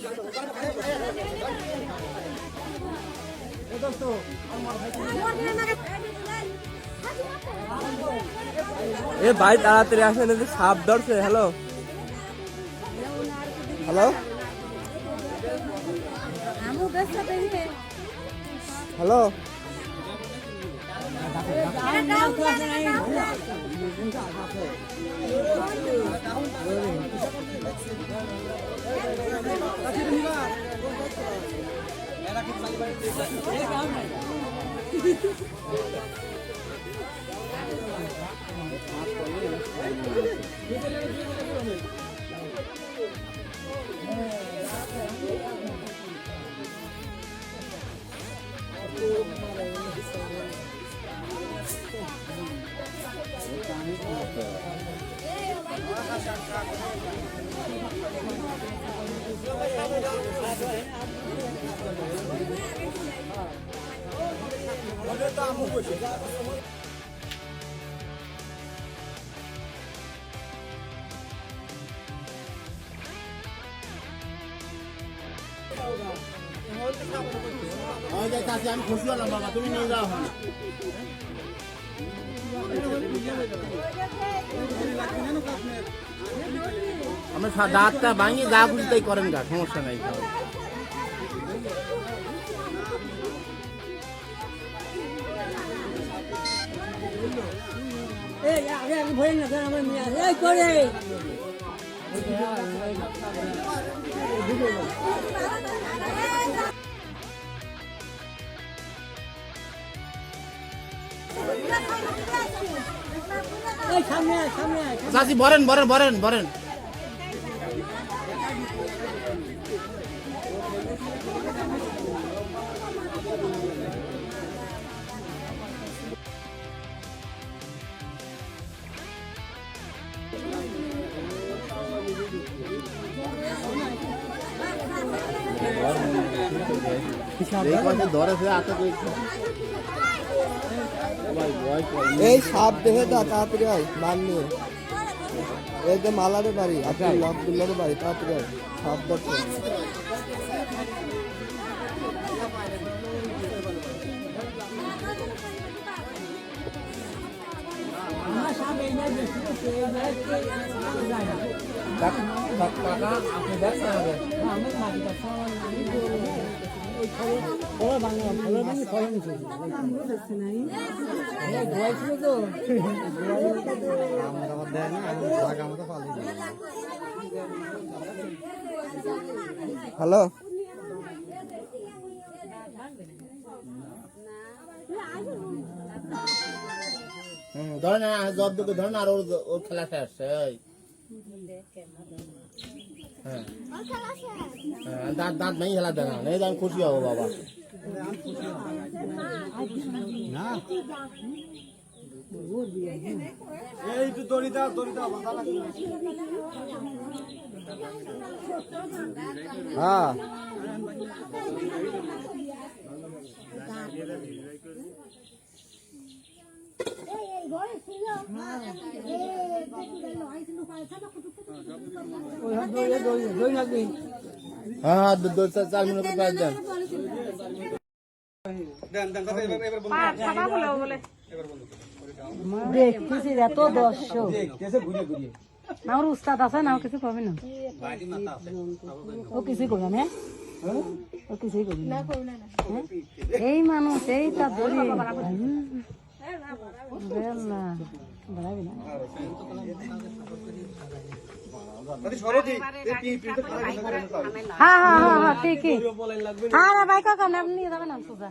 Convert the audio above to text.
এ ভাই তাড়াতাড়ি আসেন, সাপ ধরছে। হ্যালো হ্যালো হ্যালো, আমি খুশি হলাম বাবা, তুমি নিয়ে যাও। আমরা দাঁতটা ভাঙিয়ে যা খুশি তাই করেন, গা সমস্যা নাই। চাচি বরেন বরেন বরেন বরেন। এই সাপ দেখে দা তাড়াতাড়ি আয়, মান নিয়ে এই যে মালারে বাড়ি, আব্দুল্লাহর বাড়ি, তাড়াতাড়ি আয়, সাপ ধরছে। হ্যালো ধরেন, ধরেন আর ওর খেলা শেষ। হ্যাঁ দাঁত দাঁত নাই খেলা দেখা নেই, আমি খুশি হবো বাবা। হ্যাঁ হ্যাঁ 4 মিনিট পর দেন। দেখতেছি এত দর্শক, আমার উস্তাদ আছে না, কিছু করবে না, ও কিছুই করবে না, ও কিছুই করবে না। এই মানুষ এই তার ধরি বাড়াবি না। হ্যাঁ হ্যাঁ হ্যাঁ হ্যাঁ ঠিকই। হ্যাঁ ভাই কাকা নিয়ে যাবেন না সোজা।